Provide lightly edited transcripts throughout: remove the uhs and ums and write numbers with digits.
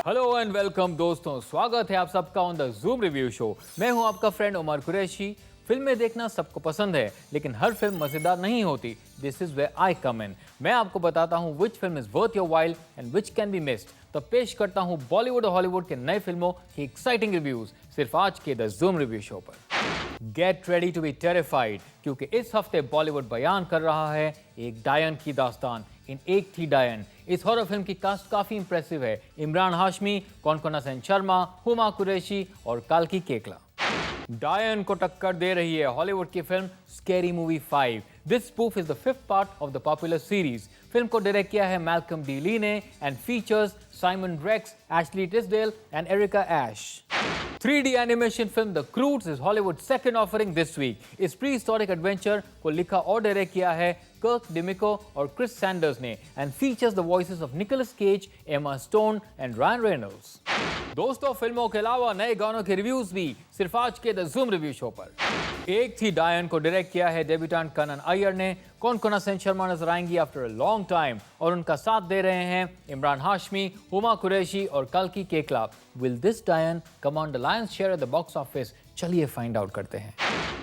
Hello and welcome दोस्तों, स्वागत है आप सबका on the Zoom review show. मैं हूं आपका फ्रेंड उमर कुरैशी। फिल्में देखना सबको पसंद है, लेकिन हर फिल्म मजेदार नहीं होती। दिस इज वेयर आई कम इन। मैं आपको बताता हूं which film is worth your while and which can be missed. तो पेश करता हूं बॉलीवुड और हॉलीवुड के नए फिल्मों की एक्साइटिंग रिव्यूज सिर्फ आज के द जूम रिव्यू शो पर। Get ready to be terrified, क्योंकि इस हफ्ते बॉलीवुड बयान कर रहा है एक डायन की दास्तान इन एक थी डायन। इस हॉरर फिल्म की कास्ट काफी इंप्रेसिव है। इमरान हाशमी, कॉनकना सेन शर्मा, हुमा कुरैशी और काल्की केकला। डायन को टक्कर दे रही है हॉलीवुड की film scary movie 5। This spoof is the fifth part of the popular series. Film को डायरेक्ट किया है मैल्कम डी ली ने and features Simon Rex, Ashley Tisdale and Erica Ash. 3D animation film the Croods is Hollywood second offering this week. इस pre historic adventure को लिखा और direct किया है कर्क डिमिको और क्रिस सैंडर्स ने and features the voices of Nicolas Cage, Emma stone and Ryan Reynolds. दोस्तों, फिल्मों के अलावा नए गानों के रिव्यूज भी सिर्फ आज के द जूम रिव्यू शो पर। एक थी डायन को डायरेक्ट किया है डेब्यूटेंट कनन अय्यर ने। कॉनकना सेन शर्मा नजर आएंगी आफ्टर अ लॉन्ग टाइम और उनका साथ दे रहे हैं इमरान हाशमी, हुमा कुरैशी और काल्की केकला। विल दिस डायन command the Lions share eight the box office? चलिए फाइंड आउट करते हैं।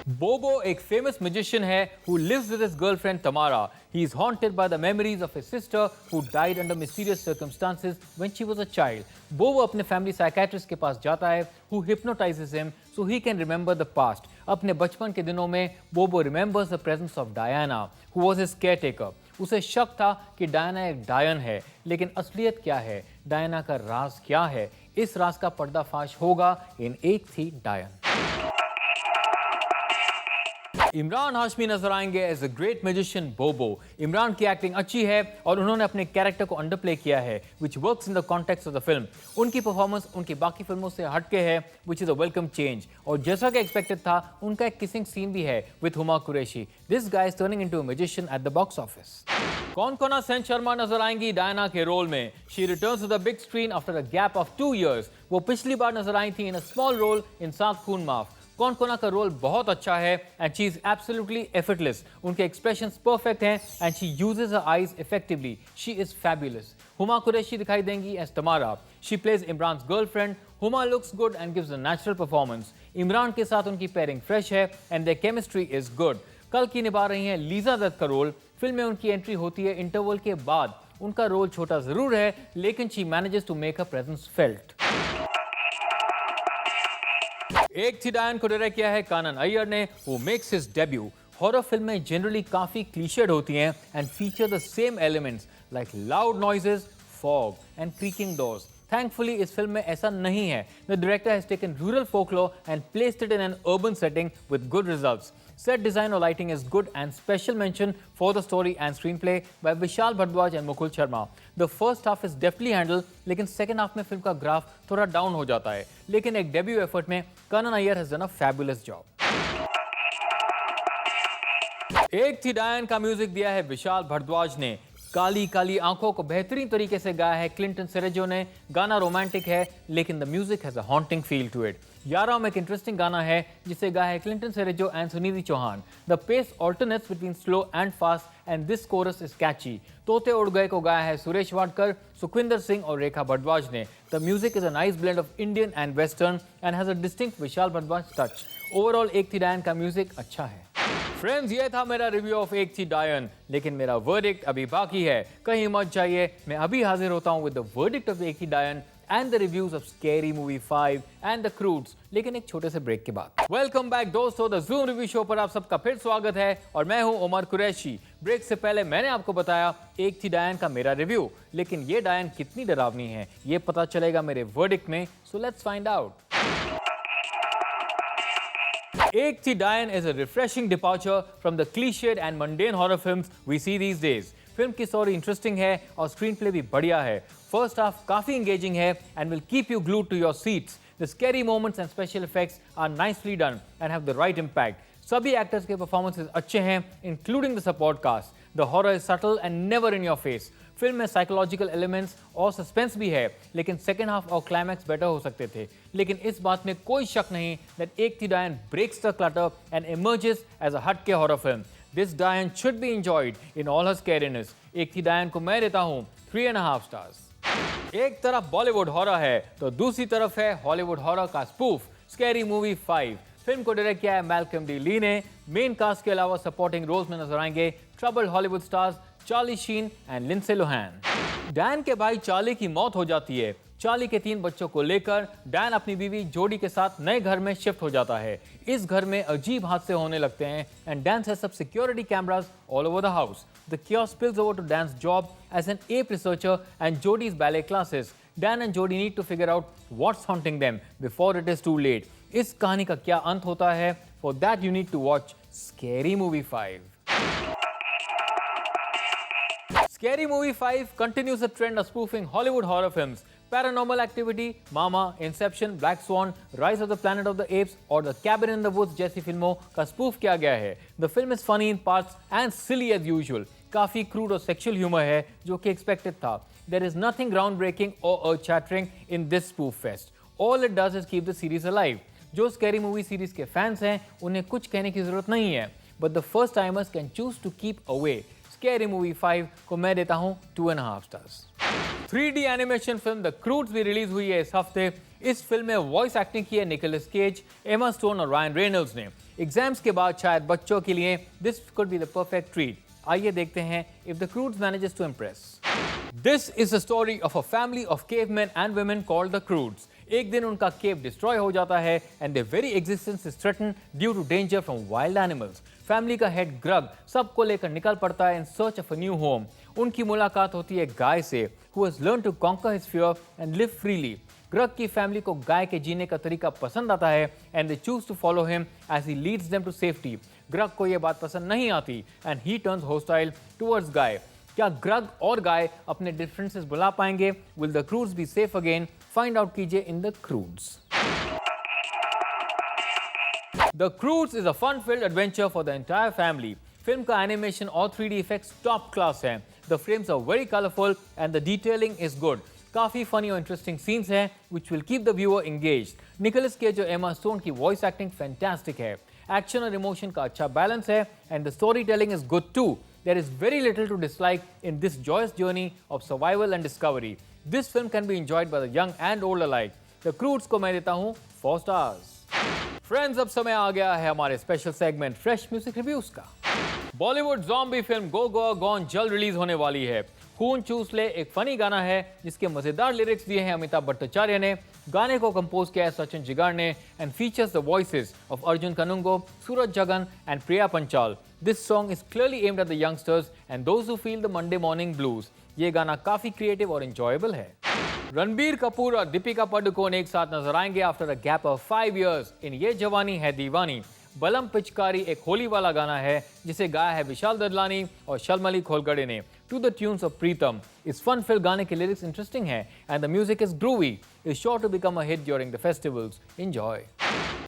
बोबो एक फेमस म्यूजिशियन है who lives with his girlfriend Tamara. He is haunted by the memories of his sister who died under mysterious circumstances when she was a child. बोबो अपने family psychiatrist के पास जाता है who hypnotizes him so he can remember the past. अपने बचपन के दिनों में बोबो remembers the presence of Diana who was his caretaker. उसे शक था कि डायना एक डायन है, लेकिन असलियत क्या है, डायना का राज क्या है? इस राज का पर्दाफाश होगा इन एक थी डायन। इमरान हाशमी नजर आएंगे एज अ ग्रेट मैजिशियन बोबो। इमरान की एक्टिंग अच्छी है और उन्होंने अपने कैरेक्टर को अंडरप्ले किया है which works in the context of the film. उनकी परफॉर्मेंस उनकी बाकी फिल्मों से हटके है which is a welcome change. और जैसा कि एक्सपेक्टेड था, उनका एक किसिंग सीन भी है with Huma Qureshi. This guy is turning into a magician at the box office. Konkona Sen Sharma नजर आएंगी डायना के रोल में। She returns to the big screen after a gap of 2 years। वो पिछली बार नजर आई थी इन अ स्मॉल रोल इन सात खून माफ। कॉनकना का रोल बहुत अच्छा है and she is absolutely effortless. उनके एक्सप्रेशंस परफेक्ट हैं and she uses her eyes effectively. She is fabulous. Huma Qureshi दिखाई देंगी as Tamara. She plays Imran's girlfriend. Huma looks good and gives a natural performance. Imran के साथ उनकी पेयरिंग फ्रेश है and their chemistry is good. कल की निभा रही हैं लीजा दत्त का रोल। फिल्म में उनकी एंट्री होती है इंटरवल के बाद। उनका रोल छोटा जरूर है, लेकिन she manages to make her presence felt. Ek Thi डायन को डायरेक्ट किया है कनन अय्यर ने, who makes his debut. Horror फिल्में जनरली काफी क्लीशेड होती हैं and feature the same elements like loud noises, fog and creaking doors. Thankfully, इस फिल्म में ऐसा नहीं है। The director has taken rural folklore and placed it in an urban setting with good results. Set design or lighting is good and special mention for the story and screenplay by Vishal Bhardwaj and Mukul Sharma. The first half is deftly handled, लेकिन second half में film का graph थोड़ा down हो जाता है। लेकिन एक debut effort में Kanan Iyer has done a fabulous job. एक थी डायन का म्यूजिक दिया है विशाल भरद्वाज ने। काली काली आंखों को बेहतरीन तरीके से गाया है क्लिंटन सेरेजो ने। गाना रोमांटिक है, लेकिन the music has a haunting feel to it. Yaara में एक इंटरेस्टिंग गाना है जिसे गाया है Clinton Cerejo and Sunidhi Chauhan. The pace alternates between slow and fast and this chorus is catchy. तोते उड़ गए को गाया है सुरेश वाडकर, सुखविंदर सिंह और रेखा भरद्वाज ने। The music is a nice blend of Indian and western and has a distinct Vishal Bharadwaj touch. Overall एक थी डायन का म्यूजिक अच्छा है। फ्रेंड्स, ये था मेरा रिव्यू ऑफ एक थी डायन, लेकिन मेरा वर्डिक्ट अभी बाकी है। कहीं मत जाइए, मैं अभी हाजिर होता हूं with the verdict of Ek Thi Daayan and the reviews of scary movie 5 and the Croods, लेकिन एक छोटे से ब्रेक के बाद। वेलकम बैक दोस्तों, द जूम रिव्यू शो पर आप सबका फिर स्वागत है और मैं हूं उमर कुरैशी। ब्रेक से पहले मैंने आपको बताया एक थी डायन का मेरा रिव्यू, लेकिन ये डायन कितनी डरावनी है ये पता चलेगा मेरे वर्डिक्ट में, सो लेट्स फाइंड आउट। एक थी डायन is a refreshing departure from the cliched and mundane horror films we see these days. Film की स्टोरी इंटरेस्टिंग है और स्क्रीन प्ले भी बढ़िया है। फर्स्ट हाफ काफी एंगेजिंग है and will keep you glued to your seats. The scary moments and special effects are nicely done and have the right impact. सभी actors के परफॉर्मेंसेस अच्छे हैं, including the support cast. The horror is subtle and never in your face. Film में psychological elements और suspense भी है, लेकिन second half और क्लाइमैक्स बेटर हो सकते थे। लेकिन इस बात में कोई शक नहीं that Ek Thi Daayan breaks the clutter and emerges as a हटके horror film. This Daayan should be enjoyed in all her scariness. Ek Thi डायन को मैं देता हूं 3.5 स्टार्स। एक तरफ बॉलीवुड हॉरर है तो दूसरी तरफ है हॉलीवुड हॉरर का स्पूफ स्कैरी मूवी 5। फिल्म को डायरेक्ट किया है मैल्कम डी ली ने। मेन कास्ट के अलावा सपोर्टिंग रोल्स में नजर आएंगे trouble Hollywood stars Charlie Sheen and Lindsay Lohan. Dan के भाई चार्ली की मौत हो जाती है। चार्ली के 3 बच्चों को लेकर डैन अपनी बीवी जोडी के साथ नए घर में शिफ्ट हो जाता है। इस घर में अजीब हादसे होने लगते हैं and Dan sets up security cameras all over the house. The chaos spills over to Dan's job as an ape researcher and Jodie's ballet classes. Dan and Jodie need to figure out what's haunting them before it is too late. इस कहानी का क्या अंत होता है? For that you need to watch Scary Movie 5. Scary Movie 5 continues the trend of spoofing Hollywood horror films. Paranormal Activity, Mama, Inception, Black Swan, Rise of the Planet of the Apes और The Cabin in the Woods जैसी फिल्मों का spoof किया गया है। The film is funny in parts and silly as usual. काफी crude और sexual humour है जो कि एक्सपेक्टेड था। There is nothing groundbreaking or earth-shattering in this spoof fest. All it does is keep the series alive. जो scary movie series के fans हैं उन्हें कुछ कहने की जरूरत नहीं है। But the first timers can choose to keep away. Scary movie 5 को मैं देता हूँ 2.5 stars. 3D animation film the Croods भी रिलीज हुई है इस हफ्ते। इस फिल्म में वॉइस एक्टिंग की है निकोलस केज, एमा स्टोन और रायन रेनल्ड्स ने। एग्जाम्स के बाद शायद बच्चों के लिए this could be the perfect treat. आइए देखते हैं if the Croods manages to impress. This is the story of a family of cavemen and women called the Croods. एक दिन उनका केव डिस्ट्रॉय हो जाता है and their very existence is threatened due to danger from wild animals. Family का head ग्रग सबको लेकर निकल पड़ता है in search of a new home. उनकी मुलाकात होती है गाय से who has learned to conquer his fear and live freely. ग्रग की फैमिली को गाय के जीने का तरीका पसंद आता है and they choose to follow him as he leads them to safety. ग्रग को यह बात पसंद नहीं आती and he turns hostile towards गाय। क्या ग्रग और गाय अपने डिफरेंसेस बुला पाएंगे? Will the Croods be safe again? Find out कीजिए in the Croods. The Croods is a fun-filled adventure for the entire family. Film का एनिमेशन और 3D इफेक्ट्स टॉप क्लास हैं। The frames are very colorful and the detailing is good. काफी funny और interesting scenes हैं which will keep the viewer engaged. Nicolas Cage और Emma Stone की voice acting fantastic है। Action और emotion का अच्छा बैलेंस है and the storytelling is good too. There is very little to dislike in this joyous journey of survival and discovery. This film can be enjoyed by the young and old alike. The Croods को मैं देता हूँ 4 stars. Friends, अब समय आ गया है हमारे special segment fresh music reviews का। बॉलीवुड ज़ॉम्बी फिल्म गो गो गॉन जल्द रिलीज होने वाली है। खून चूस ले एक फनी गाना है जिसके मजेदार लिरिक्स दिए हैं अमिताभ भट्टाचार्य ने। गाने को कंपोज किया है सचिन जिगार ने and features the voices of Arjun Kanungo, Suraj Jagan and Priya Panchal. This song is clearly aimed at the youngsters and those who feel the Monday morning blues. ये गाना काफी क्रिएटिव और एंजॉयबल है। रणबीर कपूर और दीपिका पादुकोण एक साथ नजर आएंगे after a gap of 5 years इन ये जवानी है दीवानी। बलम पिचकारी एक होली वाला गाना है जिसे गाया है विशाल ददलानी और शलमली खोलगड़े ने to the tunes of Pritam. इस फन फिल गाने के लिरिक्स इंटरेस्टिंग है and the music is groovy, is sure to become a hit during the festivals. Enjoy.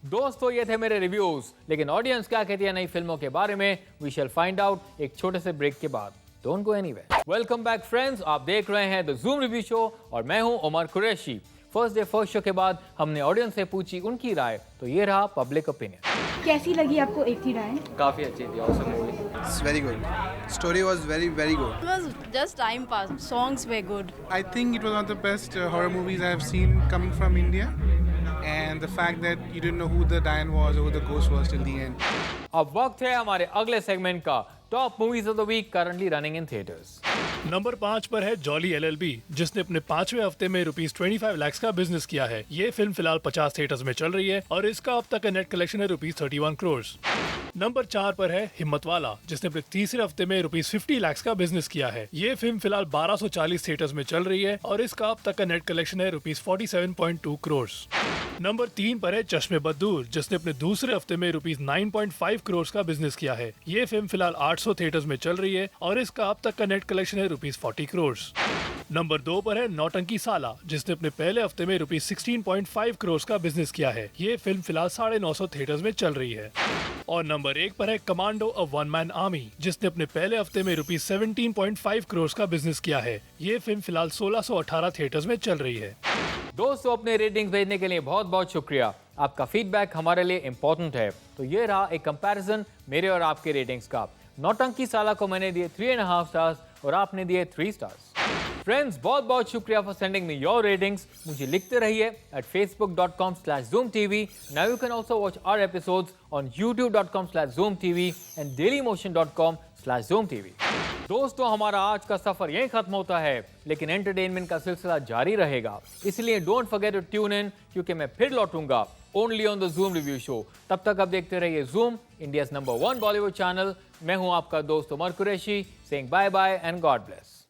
दोस्तों, ये थे मेरे रिव्यूज, लेकिन ऑडियंस क्या कहती है नई फिल्मों के बारे में वी शैल फाइंड आउट एक छोटे से ब्रेक के बाद। Don't go anywhere. Welcome back friends, आप देख रहे हैं द ज़ूम रिव्यू शो और मैं हूं Umar Qureshi. First day first show के बाद हमने ऑडियंस से पूछी उनकी राय, तो ये रहा पब्लिक ओपिनियन। कैसी लगी आपको एक थी डायन? काफ़ी अच्छी थी, awesome movie. It's very good. Story was very, very good. It was just time pass. Songs were good. I think it was one of the best horror movies I have seen coming from India. And the fact that you didn't know who the Diane was or who the ghost was till the end. अब वक्त है हमारे अगले segment का, top movies of the week currently running in theatres. Number 5 पर है jolly LLB, जिसने अपने 5वें हफ्ते में ₹25 लाख का बिजनेस किया है। ये फिल्म फिलहाल 50 थिएटर्स में चल रही है और इसका अब तक का नेट कलेक्शन है ₹31 करोड़। नंबर 4 पर है हिम्मत वाला, जिसने अपने तीसरे हफ्ते में ₹50 लाख का बिजनेस किया है। ये फिल्म फिलहाल 1240 थिएटर्स में चल रही है और इसका अब तक का नेट कलेक्शन है ₹47.2 करोड़। नंबर 3 पर है चश्मे बदूर, जिसने अपने दूसरे हफ्ते में ₹9.5 करोड़ का बिजनेस किया है। ये फिल्म फिलहाल 800 थिएटर्स में चल रही है और इसका अब तक का नेट कलेक्शन है ₹40 करोड़। नंबर 2 पर है नौटंकी साला, जिसने अपने पहले हफ्ते में ₹16.5 करोड़ का बिजनेस किया है। ये फिल्म फिलहाल 950 थिएटर्स में चल रही है। और नंबर 1 पर है commando a one man army, जिसने अपने पहले हफ्ते में ₹17.5 करोड़ का बिजनेस किया है। ये फिल्म फिलहाल 1618 थिएटर्स में चल रही है। दोस्तों, अपने रेटिंग्स भेजने के लिए बहुत बहुत शुक्रिया। आपका फीडबैक हमारे लिए इम्पोर्टेंट है। तो ये रहा एक कंपैरिजन मेरे और आपके रेटिंग्स का। नौटंकी साला को मैंने दिए 3.5 स्टार्स और आपने दिए 3 स्टार्स। फ्रेंड्स, बहुत बहुत शुक्रिया for sending me your ratings. मुझे लिखते रहिए at facebook.com/zoomtv. Now you can also watch our episodes on youtube.com/zoomtv and dailymotion.com/zoomtv. दोस्तों, हमारा आज का सफर यहीं खत्म होता है, लेकिन एंटरटेनमेंट का सिलसिला जारी रहेगा. इसलिए don't forget to tune in, क्योंकि मैं फिर लौटूंगा only on the Zoom review Show. तब तक आप देखते रहिए Zoom, India's number 1 Bollywood channel. मैं हूं आपका दोस्त Umar Qureshi, saying bye bye and God bless.